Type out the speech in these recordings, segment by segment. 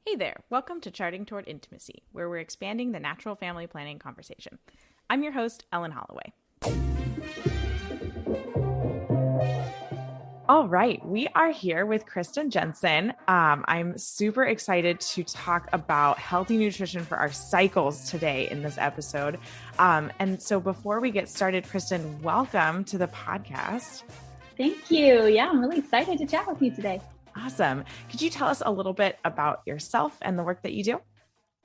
Hey there, welcome to Charting Toward Intimacy, where we're expanding the natural family planning conversation. I'm your host, Ellen Holloway. All right, we are here with Kristen Jensen. I'm super excited to talk about healthy nutrition for our cycles today in this episode. And so before we get started, Kristen, welcome to the podcast. Thank you. Yeah, I'm really excited to chat with you today. Awesome. Could you tell us a little bit about yourself and the work that you do?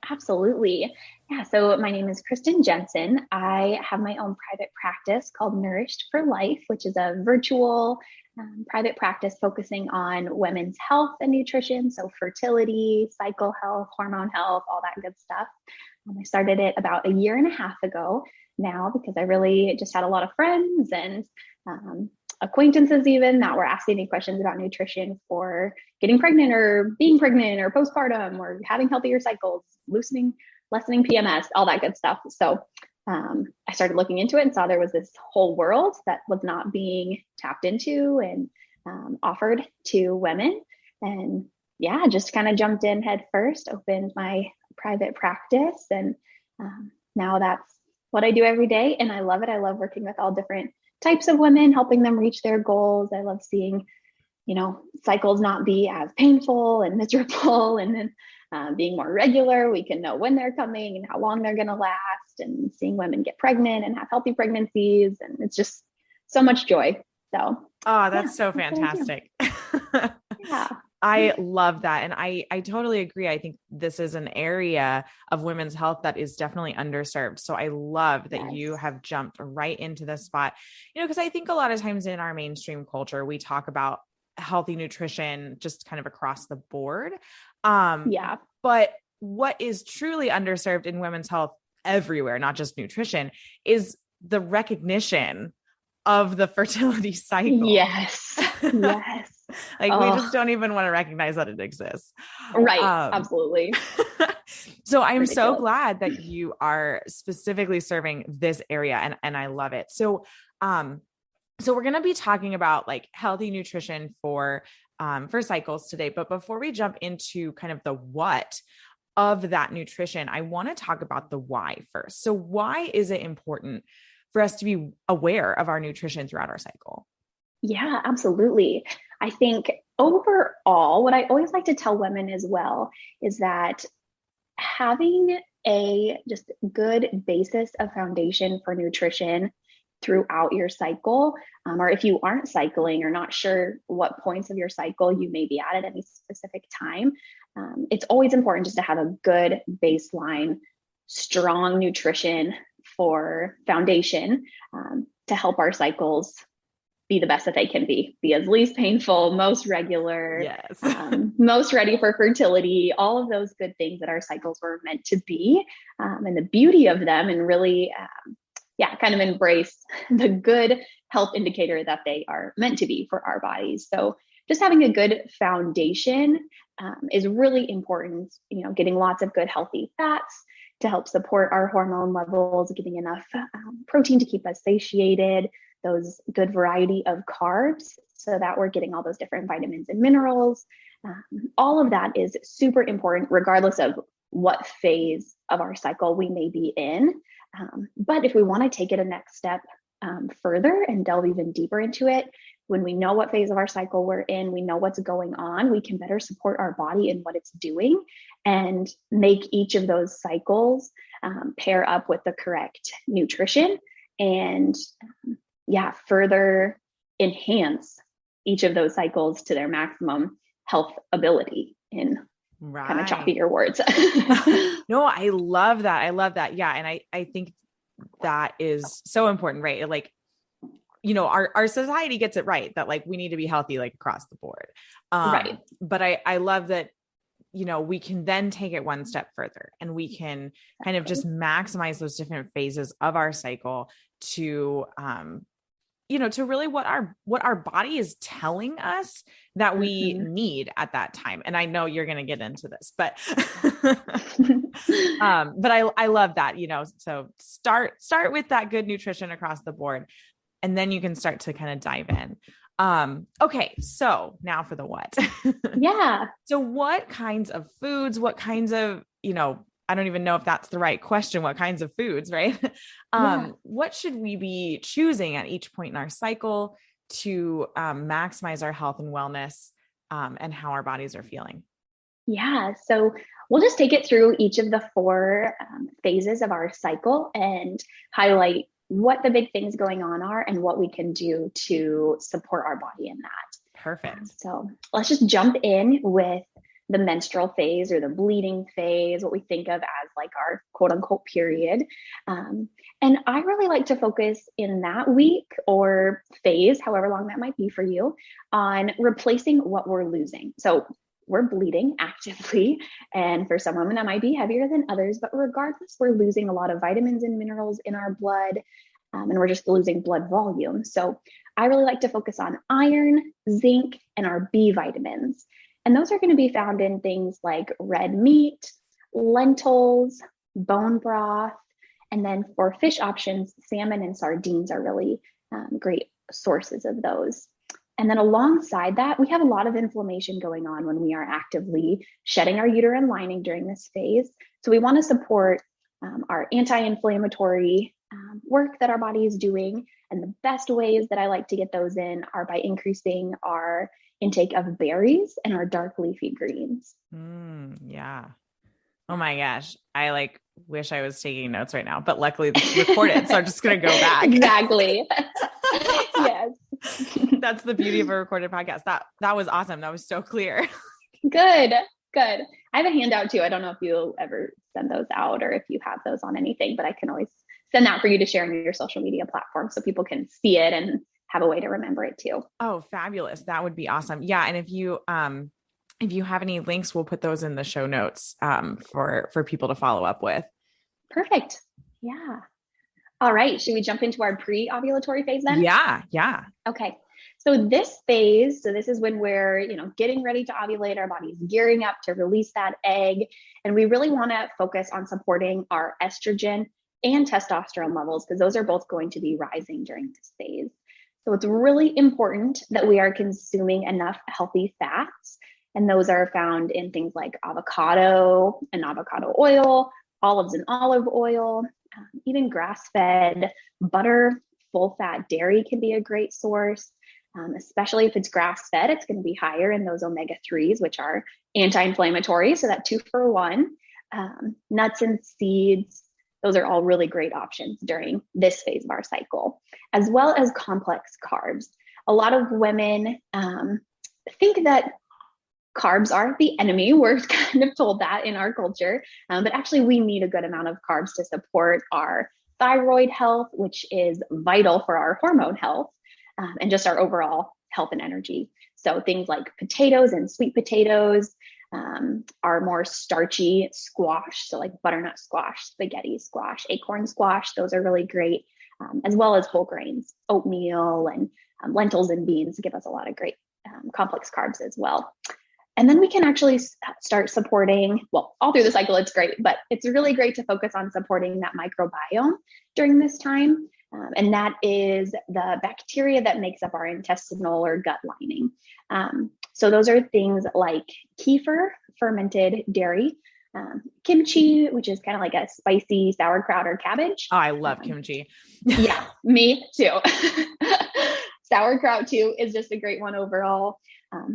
Absolutely. Yeah. So my name is Kristen Jensen. I have my own private practice called Nourished for Life, which is a virtual private practice focusing on women's health and nutrition. So fertility, cycle health, hormone health, all that good stuff. I started it about a year and a half ago now because I really just had a lot of friends and acquaintances even that were asking me questions about nutrition for getting pregnant or being pregnant or postpartum or having healthier cycles, lessening PMS, all that good stuff. So I started looking into it and saw there was this whole world that was not being tapped into and offered to women. And yeah, just kind of jumped in head first, opened my private practice. And now that's what I do every day. And I love it. I love working with all different types of women, helping them reach their goals. I love seeing, cycles not be as painful and miserable, and then being more regular. We can know when they're coming and how long they're going to last, and seeing women get pregnant and have healthy pregnancies. And it's just so much joy. So, that's so fantastic. Yeah. I love that. And I totally agree. I think this is an area of women's health that is definitely underserved. So I love that you have jumped right into this spot, because I think a lot of times in our mainstream culture, we talk about healthy nutrition just kind of across the board. But what is truly underserved in women's health everywhere, not just nutrition, is the recognition of the fertility cycle. Yes. Yes. We just don't even want to recognize that it exists. Right. Absolutely. So I'm so glad that you are specifically serving this area, and I love it. So we're going to be talking about healthy nutrition for cycles today. But before we jump into kind of the what of that nutrition, I want to talk about the why first. So why is it important for us to be aware of our nutrition throughout our cycle? Yeah, absolutely. I think overall, what I always like to tell women as well is that having a just good basis of foundation for nutrition throughout your cycle, or if you aren't cycling or not sure what points of your cycle you may be at any specific time, it's always important just to have a good baseline, strong nutrition for foundation to help our cycles be the best that they can be as least painful, most regular, most ready for fertility, all of those good things that our cycles were meant to be, and the beauty of them, and really, kind of embrace the good health indicator that they are meant to be for our bodies. So just having a good foundation is really important, getting lots of good healthy fats to help support our hormone levels, getting enough protein to keep us satiated, those good variety of carbs so that we're getting all those different vitamins and minerals. All of that is super important, regardless of what phase of our cycle we may be in. But if we want to take it a next step further and delve even deeper into it, when we know what phase of our cycle we're in, we know what's going on, we can better support our body in what it's doing and make each of those cycles pair up with the correct nutrition and further enhance each of those cycles to their maximum health ability in kind of choppier words. No, I love that. I love that. Yeah. And I think that is so important, right? Our society gets it right that we need to be healthy, across the board. Right. But I love that, we can then take it one step further and we can kind of just maximize those different phases of our cycle to, to really what our body is telling us that we need at that time. And I know you're going to get into this, but, but I love that, so start with that good nutrition across the board, and then you can start to kind of dive in. Okay. So now for the what. Yeah. So what kinds of foods, what kinds of, I don't even know if that's the right question, what kinds of foods, right? Yeah. What should we be choosing at each point in our cycle to maximize our health and wellness, and how our bodies are feeling? Yeah. So we'll just take it through each of the four phases of our cycle and highlight what the big things going on are and what we can do to support our body in that. Perfect. So let's just jump in with the menstrual phase or the bleeding phase, what we think of as like our quote unquote period. And I really like to focus in that week or phase, however long that might be for you, on replacing what we're losing. So we're bleeding actively. And for some women, that might be heavier than others. But regardless, we're losing a lot of vitamins and minerals in our blood, and we're just losing blood volume. So I really like to focus on iron, zinc, and our B vitamins. And those are going to be found in things like red meat, lentils, bone broth. And then for fish options, salmon and sardines are really great sources of those. And then alongside that, we have a lot of inflammation going on when we are actively shedding our uterine lining during this phase. So we want to support our anti-inflammatory work that our body is doing. And the best ways that I like to get those in are by increasing our intake of berries and our dark leafy greens. Yeah. Oh my gosh. I like wish I was taking notes right now, but luckily this is recorded. So I'm just going to go back. Exactly. Yes. That's the beauty of a recorded podcast. That was awesome. That was so clear. Good. Good. I have a handout too. I don't know if you'll ever send those out or if you have those on anything, but I can always send that for you to share on your social media platform so people can see it and have a way to remember it too. Oh, fabulous. That would be awesome. Yeah. And if you have any links, we'll put those in the show notes, for people to follow up with. Perfect. Yeah. All right. Should we jump into our pre-ovulatory phase then? Yeah. Yeah. Okay. So this phase, this is when we're, getting ready to ovulate, our body's gearing up to release that egg. And we really want to focus on supporting our estrogen and testosterone levels because those are both going to be rising during this phase. So it's really important that we are consuming enough healthy fats. And those are found in things like avocado and avocado oil, olives and olive oil, even grass-fed butter, full-fat dairy can be a great source. Especially if it's grass-fed, it's going to be higher in those omega-3s, which are anti-inflammatory. So that 2-for-1, nuts and seeds, those are all really great options during this phase of our cycle, as well as complex carbs. A lot of women think that carbs are the enemy. We're kind of told that in our culture, but actually we need a good amount of carbs to support our thyroid health, which is vital for our hormone health. And just our overall health and energy. So things like potatoes and sweet potatoes, are more starchy squash. So like butternut squash, spaghetti squash, acorn squash, those are really great, as well as whole grains, oatmeal and lentils and beans give us a lot of great complex carbs as well. And then we can actually start supporting, well, all through the cycle, it's great, but it's really great to focus on supporting that microbiome during this time. And that is the bacteria that makes up our intestinal or gut lining. So those are things like kefir, fermented dairy, kimchi, which is kind of like a spicy sauerkraut or cabbage. Oh, I love kimchi. Yeah, me too. Sauerkraut too is just a great one overall.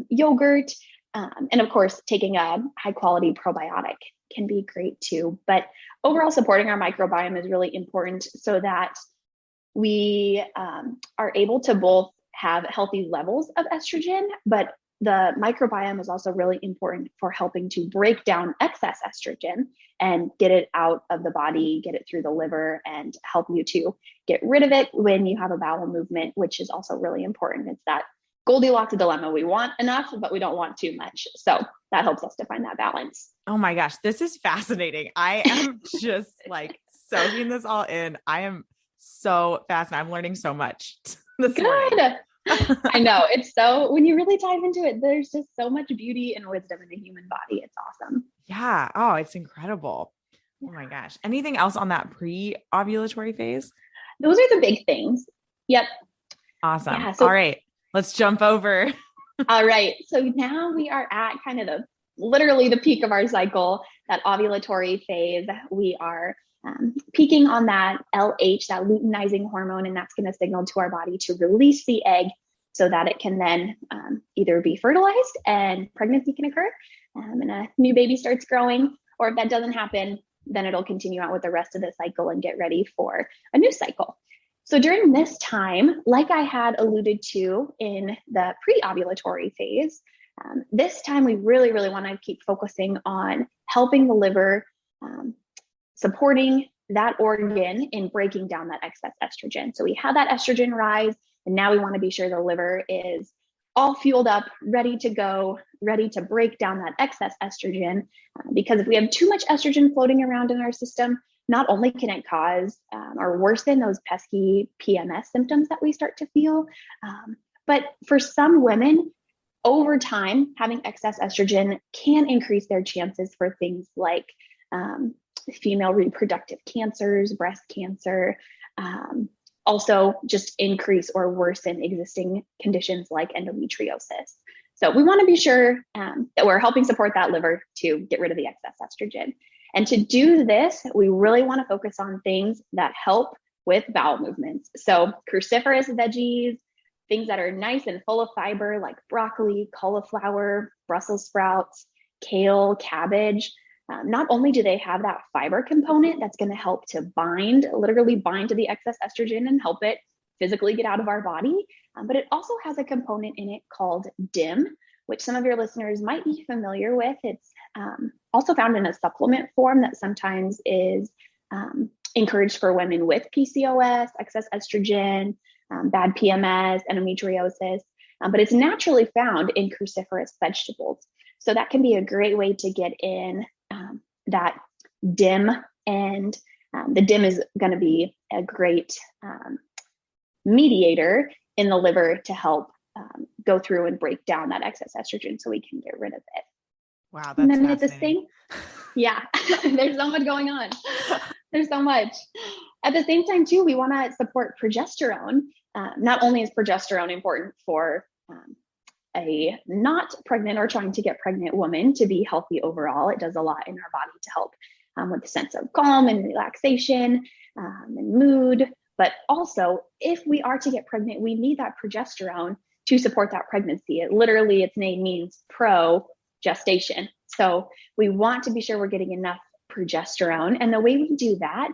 Yogurt, and of course, taking a high quality probiotic can be great too. But overall, supporting our microbiome is really important so that we are able to both have healthy levels of estrogen, but the microbiome is also really important for helping to break down excess estrogen and get it out of the body, get it through the liver, and help you to get rid of it when you have a bowel movement, which is also really important. It's that Goldilocks dilemma. We want enough, but we don't want too much. So that helps us to find that balance. Oh my gosh, this is fascinating. I am just like soaking this all in. I am so fascinated. I'm learning so much this morning. I know. It's so, when you really dive into it, there's just so much beauty and wisdom in the human body. It's awesome. Yeah. Oh, it's incredible. Yeah. Oh my gosh. Anything else on that pre-ovulatory phase? Those are the big things. Yep. Awesome. Yeah, so, all right. Let's jump over. All right. So now we are at kind of literally the peak of our cycle, that ovulatory phase. We are peaking on that LH, that luteinizing hormone, and that's going to signal to our body to release the egg so that it can then either be fertilized and pregnancy can occur and a new baby starts growing. Or if that doesn't happen, then it'll continue out with the rest of the cycle and get ready for a new cycle. So during this time, like I had alluded to in the pre-ovulatory phase, this time we really, really want to keep focusing on helping the liver, supporting that organ in breaking down that excess estrogen. So we had that estrogen rise, and now we want to be sure the liver is all fueled up, ready to go, ready to break down that excess estrogen. Because if we have too much estrogen floating around in our system, not only can it cause or worsen those pesky PMS symptoms that we start to feel, but for some women, over time, having excess estrogen can increase their chances for things like female reproductive cancers, breast cancer, also just increase or worsen existing conditions like endometriosis. So we want to be sure that we're helping support that liver to get rid of the excess estrogen. And to do this, we really want to focus on things that help with bowel movements. So cruciferous veggies, things that are nice and full of fiber like broccoli, cauliflower, Brussels sprouts, kale, cabbage. Not only do they have that fiber component that's going to help to literally bind to the excess estrogen and help it physically get out of our body, but it also has a component in it called DIM, which some of your listeners might be familiar with. It's also found in a supplement form that sometimes is encouraged for women with PCOS, excess estrogen, bad PMS, endometriosis, but it's naturally found in cruciferous vegetables. So that can be a great way to get in that DIM, and the DIM is going to be a great mediator in the liver to help go through and break down that excess estrogen so we can get rid of it. Wow, that's and then fascinating. Yeah, there's so much going on. There's so much. At the same time, too, we want to support progesterone. Not only is progesterone important for a not pregnant or trying to get pregnant woman to be healthy overall, it does a lot in our body to help with a sense of calm and relaxation and mood. But also, if we are to get pregnant, we need that progesterone to support that pregnancy. Its name means pro-gestation. So we want to be sure we're getting enough progesterone. And the way we do that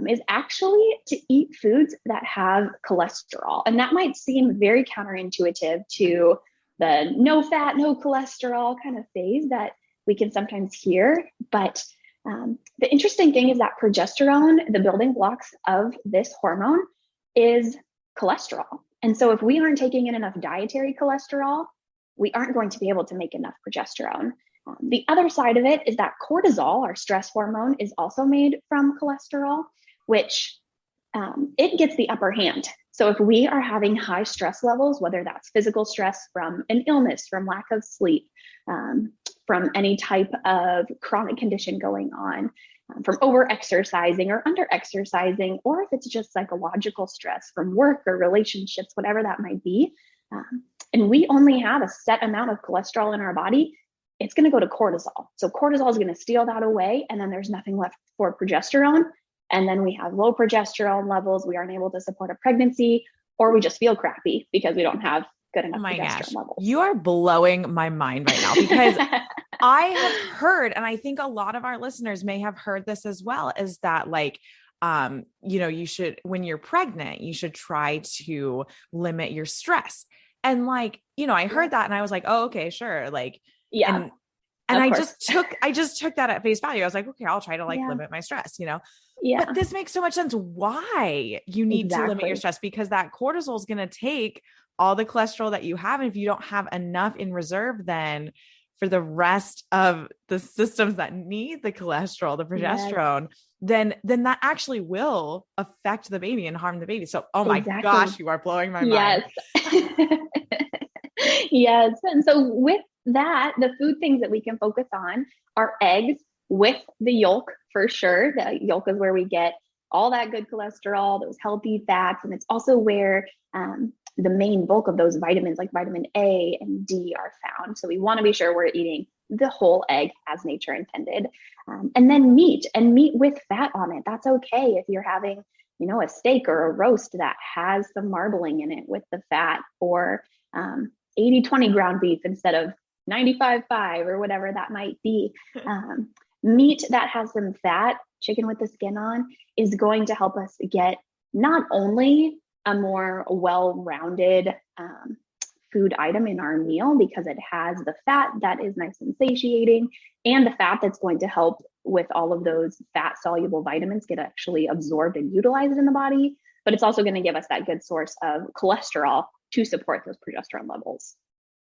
is actually to eat foods that have cholesterol. And that might seem very counterintuitive to the no fat, no cholesterol kind of phase that we can sometimes hear. But the interesting thing is that progesterone, the building blocks of this hormone, is cholesterol. And so if we aren't taking in enough dietary cholesterol, we aren't going to be able to make enough progesterone. The other side of it is that cortisol, our stress hormone, is also made from cholesterol, which it gets the upper hand. So if we are having high stress levels, whether that's physical stress from an illness, from lack of sleep, from any type of chronic condition going on, from over-exercising or under-exercising, or if it's just psychological stress from work or relationships, whatever that might be, and we only have a set amount of cholesterol in our body, it's going to go to cortisol. So cortisol is going to steal that away, and then there's nothing left for progesterone. And then we have low progesterone levels. We aren't able to support a pregnancy, or we just feel crappy because we don't have good enough progesterone levels. You are blowing my mind right now, because I have heard, and I think a lot of our listeners may have heard this as well, is that you should, when you're pregnant, you should try to limit your stress. And I heard that and I was like, oh, okay, sure. Yeah. And I just took that at face value. I was like, okay, I'll try to limit my stress, Yeah. But this makes so much sense why you need to limit your stress, because that cortisol is going to take all the cholesterol that you have. And if you don't have enough in reserve, then for the rest of the systems that need the cholesterol, the progesterone, then that actually will affect the baby and harm the baby. So, oh my gosh, you are blowing my mind. Yes. And so with that, the food things that we can focus on are eggs with the yolk, for sure. The yolk is where we get all that good cholesterol, those healthy fats. And it's also where the main bulk of those vitamins like vitamin A and D are found. So we want to be sure we're eating the whole egg as nature intended. And then meat with fat on it. That's okay if you're having, a steak or a roast that has some marbling in it with the fat, or 80-20 ground beef instead of 95-5 or whatever that might be. Meat that has some fat, chicken with the skin on, is going to help us get not only a more well-rounded food item in our meal, because it has the fat that is nice and satiating, and the fat that's going to help with all of those fat soluble vitamins get actually absorbed and utilized in the body. But it's also going to give us that good source of cholesterol to support those progesterone levels.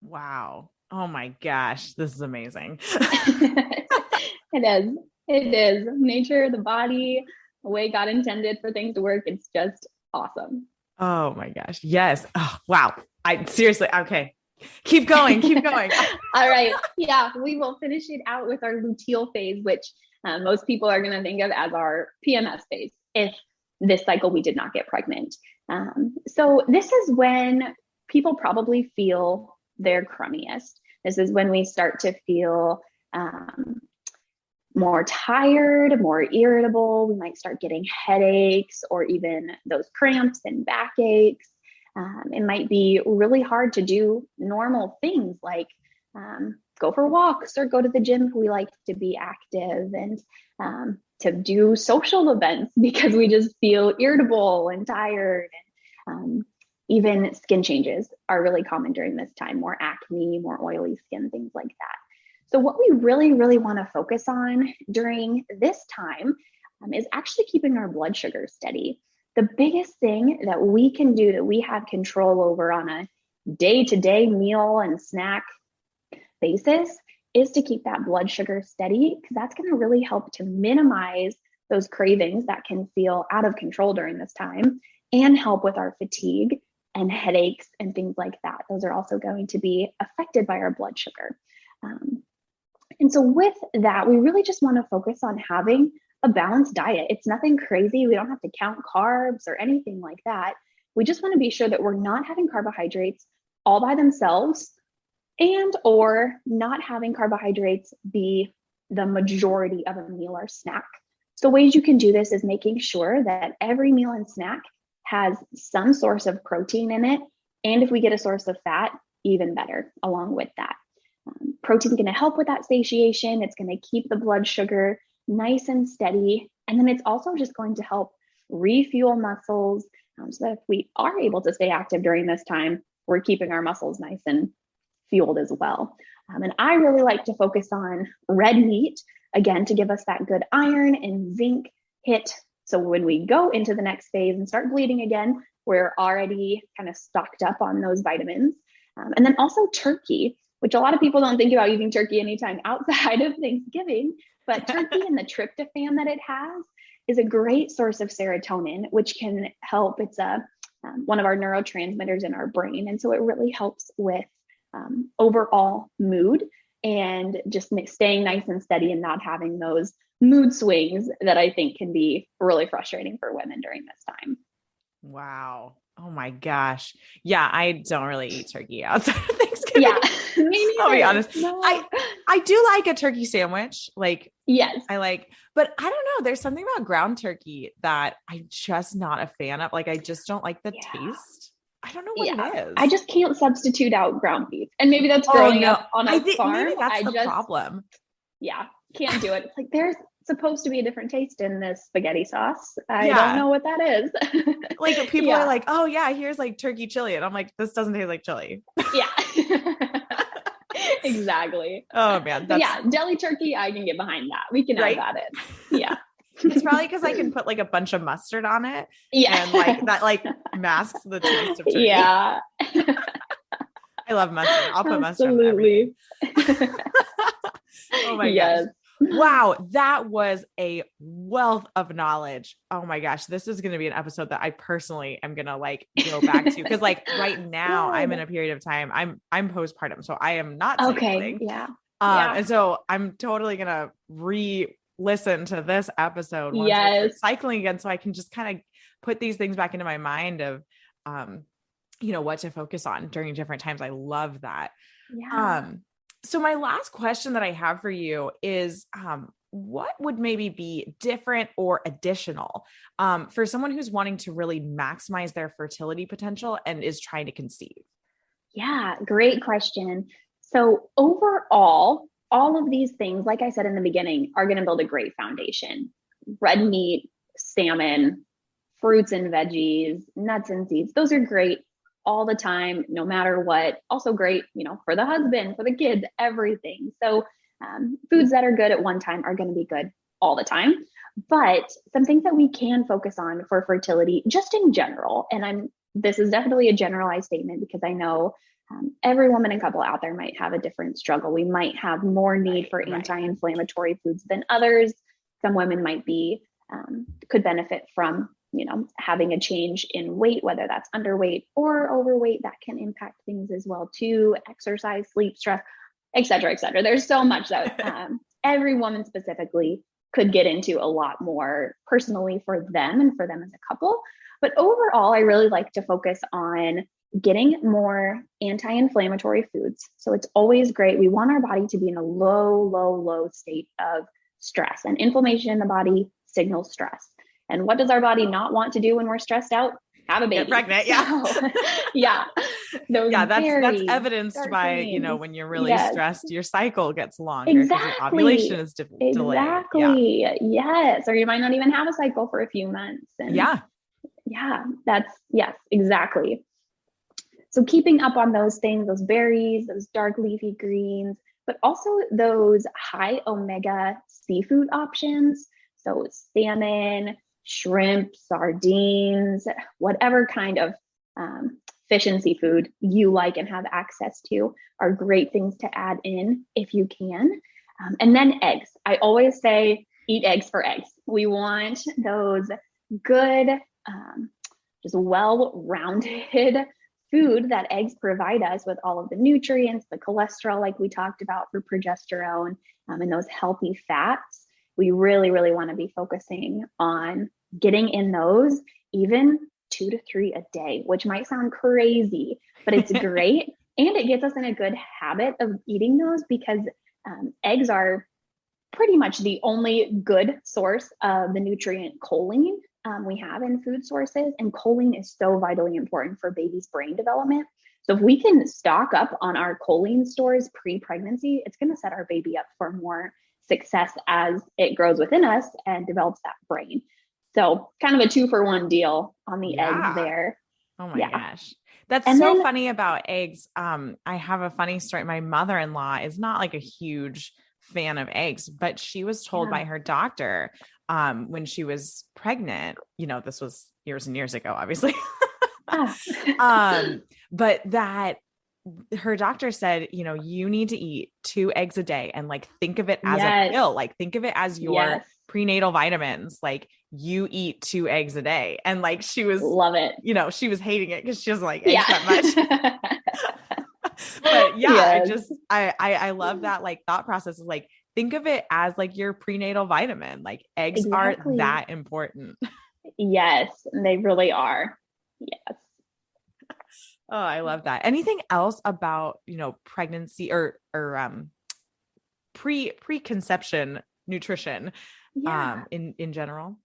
Wow. Oh my gosh. This is amazing. It is. Nature, the body, the way God intended for things to work. It's just awesome. Oh my gosh. Yes. Oh, wow. I seriously. Okay. Keep going. Keep going. All right. Yeah. We will finish it out with our luteal phase, which most people are going to think of as our PMS phase if this cycle we did not get pregnant. So this is when people probably feel their crummiest. This is when we start to feel more tired, more irritable. We might start getting headaches or even those cramps and backaches. It might be really hard to do normal things like go for walks or go to the gym if we like to be active, and to do social events because we just feel irritable and tired. And even skin changes are really common during this time, more acne, more oily skin, things like that. So what we really, really want to focus on during this time is actually keeping our blood sugar steady. The biggest thing that we can do, that we have control over on a day-to-day meal and snack basis, is to keep that blood sugar steady, because that's going to really help to minimize those cravings that can feel out of control during this time, and help with our fatigue and headaches and things like that. Those are also going to be affected by our blood sugar. And so with that, we really just want to focus on having a balanced diet. It's nothing crazy. We don't have to count carbs or anything like that. We just want to be sure that we're not having carbohydrates all by themselves, and or not having carbohydrates be the majority of a meal or snack. So ways you can do this is making sure that every meal and snack has some source of protein in it. And if we get a source of fat, even better along with that. Protein is going to help with that satiation. It's going to keep the blood sugar nice and steady. And then it's also just going to help refuel muscles, so that if we are able to stay active during this time, we're keeping our muscles nice and fueled as well. And I really like to focus on red meat, again, to give us that good iron and zinc hit. So when we go into the next phase and start bleeding again, we're already kind of stocked up on those vitamins. And then also turkey, which a lot of people don't think about using turkey anytime outside of Thanksgiving, but turkey and the tryptophan that it has is a great source of serotonin, which can help. It's one of our neurotransmitters in our brain. And so it really helps with overall mood and just staying nice and steady and not having those mood swings that I think can be really frustrating for women during this time. Wow. Oh my gosh. Yeah. I don't really eat turkey outside of Thanksgiving. Yeah. Me neither. I'll be honest. No. I do like a turkey sandwich. Like, yes, I like, but I don't know. There's something about ground turkey that I'm just not a fan of. Like, I just don't like the taste. I don't know what it is. I just can't substitute out ground beef. And maybe that's growing up on a farm. Maybe that's the problem. Yeah, can't do it. It's like there's supposed to be a different taste in this spaghetti sauce. I don't know what that is. Like people are like, oh yeah, here's like turkey chili. And I'm like, this doesn't taste like chili. Yeah. Exactly. Oh man. Deli turkey, I can get behind that. We can add that in. Yeah. It's probably because I can put like a bunch of mustard on it. Yeah. And like that like masks the taste of turkey. Yeah. I love mustard. I'll put mustard on everything. Oh my gosh. Wow. That was a wealth of knowledge. Oh my gosh. This is going to be an episode that I personally am going to like go back to. Cause like right now I'm in a period of time, I'm postpartum. So I am not cycling. Yeah. And so I'm totally going to re-listen to this episode once I start cycling again. So I can just kind of put these things back into my mind of, what to focus on during different times. I love that. Yeah. Um, so my last question that I have for you is, what would maybe be different or additional for someone who's wanting to really maximize their fertility potential and is trying to conceive? Yeah, great question. So overall, all of these things, like I said in the beginning, are going to build a great foundation. Red meat, salmon, fruits and veggies, nuts and seeds. Those are great all the time, no matter what. Also great, for the husband, for the kids, everything. So foods that are good at one time are going to be good all the time. But some things that we can focus on for fertility, just in general, and this is definitely a generalized statement because I know every woman and couple out there might have a different struggle. We might have more need for anti-inflammatory foods than others. Some women might be could benefit from having a change in weight, whether that's underweight or overweight. That can impact things as well too. Exercise, sleep, stress, et cetera, et cetera. There's so much that every woman specifically could get into a lot more personally for them and for them as a couple. But overall, I really like to focus on getting more anti-inflammatory foods. So it's always great. We want our body to be in a low state of stress, and inflammation in the body signals stress. And what does our body not want to do when we're stressed out? Have a baby. Get pregnant. Yeah. So, yeah. That's evidenced by, when you're really stressed, your cycle gets longer because your ovulation is delayed. Exactly. Yeah. Yes. Or you might not even have a cycle for a few months. And yes, exactly. So keeping up on those things, those berries, those dark leafy greens, but also those high omega seafood options. So salmon, shrimp, sardines, whatever kind of fish and seafood you like and have access to are great things to add in if you can. And then eggs. I always say eat eggs for eggs. We want those good, just well-rounded food that eggs provide us with all of the nutrients, the cholesterol, like we talked about for progesterone, and those healthy fats. We really, really want to be focusing on getting in those, even 2 to 3 a day, which might sound crazy, but it's great. And it gets us in a good habit of eating those because eggs are pretty much the only good source of the nutrient choline we have in food sources. And choline is so vitally important for baby's brain development. So if we can stock up on our choline stores pre-pregnancy, it's going to set our baby up for more success as it grows within us and develops that brain. So kind of a 2-for-1 deal on the eggs there. Oh my gosh. That's so funny about eggs. I have a funny story. My mother-in-law is not like a huge fan of eggs, but she was told by her doctor when she was pregnant, this was years and years ago, obviously. But that her doctor said, you need to eat 2 eggs a day and think of it as a pill, think of it as your prenatal vitamins. You eat 2 eggs a day. And she was, love it. She was hating it because she doesn't like eggs that much. But I love that thought process is think of it as your prenatal vitamin. Eggs are that important. Yes, they really are. Yes. Oh, I love that. Anything else about, pregnancy or preconception nutrition in general?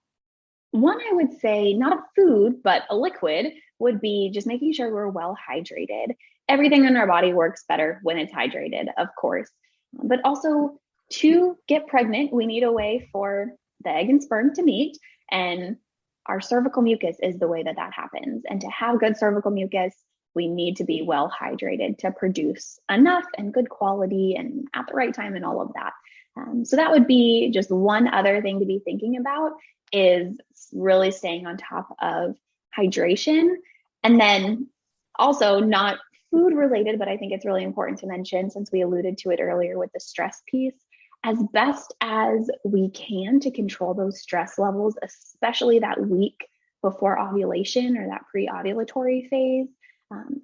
One, I would say not a food, but a liquid would be just making sure we're well hydrated. Everything in our body works better when it's hydrated, of course. But also to get pregnant, we need a way for the egg and sperm to meet. And our cervical mucus is the way that happens. And to have good cervical mucus, we need to be well hydrated to produce enough and good quality and at the right time and all of that. So that would be just one other thing to be thinking about, is really staying on top of hydration. And then also not food related, but I think it's really important to mention, since we alluded to it earlier with the stress piece, as best as we can to control those stress levels, especially that week before ovulation or that pre-ovulatory phase.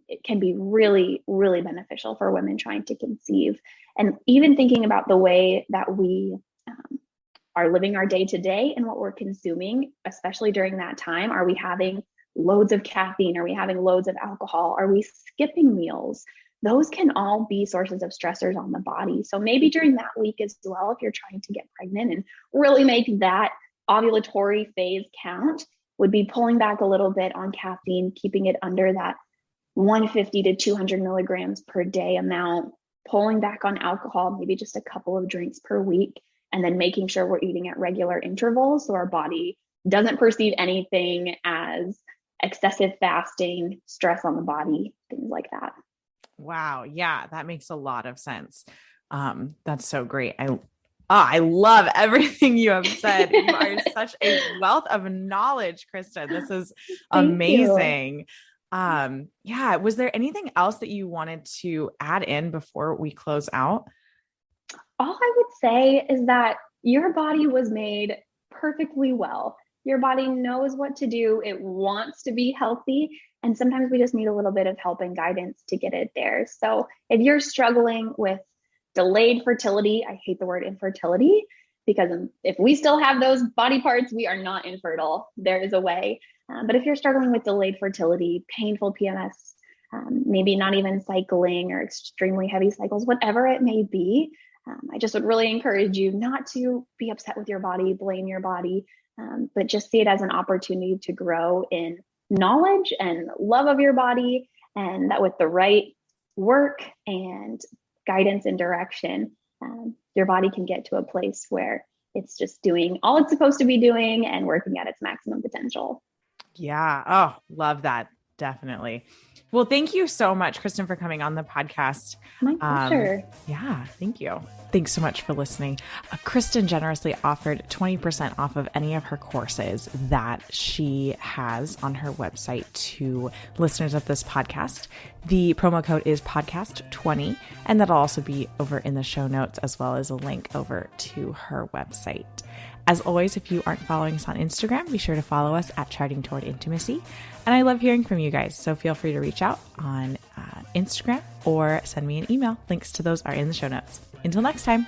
It can be really, really beneficial for women trying to conceive. And even thinking about the way that we are living our day to day and what we're consuming, especially during that time. Are we having loads of caffeine? Are we having loads of alcohol? Are we skipping meals? Those can all be sources of stressors on the body. So maybe during that week as well, if you're trying to get pregnant and really make that ovulatory phase count, would be pulling back a little bit on caffeine, keeping it under that 150 to 200 milligrams per day amount, pulling back on alcohol, maybe just a couple of drinks per week, and then making sure we're eating at regular intervals so our body doesn't perceive anything as excessive fasting, stress on the body, things like that. Wow. Yeah, that makes a lot of sense. That's so great. I love everything you have said. You are such a wealth of knowledge, Kristen. This is amazing. Yeah. Was there anything else that you wanted to add in before we close out? All I would say is that your body was made perfectly well. Your body knows what to do. It wants to be healthy. And sometimes we just need a little bit of help and guidance to get it there. So if you're struggling with delayed fertility, I hate the word infertility, because if we still have those body parts, we are not infertile. There is a way. But if you're struggling with delayed fertility, painful PMS, maybe not even cycling or extremely heavy cycles, whatever it may be, I just would really encourage you not to be upset with your body, blame your body, but just see it as an opportunity to grow in knowledge and love of your body. And that with the right work and guidance and direction, your body can get to a place where it's just doing all it's supposed to be doing and working at its maximum potential. Yeah. Oh, love that. Definitely. Well, thank you so much, Kristen, for coming on the podcast. My pleasure. Yeah, thank you. Thanks so much for listening. Kristen generously offered 20% off of any of her courses that she has on her website to listeners of this podcast. The promo code is podcast20, and that'll also be over in the show notes, as well as a link over to her website. As always, if you aren't following us on Instagram, be sure to follow us at Charting Toward Intimacy. And I love hearing from you guys, so feel free to reach out on Instagram or send me an email. Links to those are in the show notes. Until next time.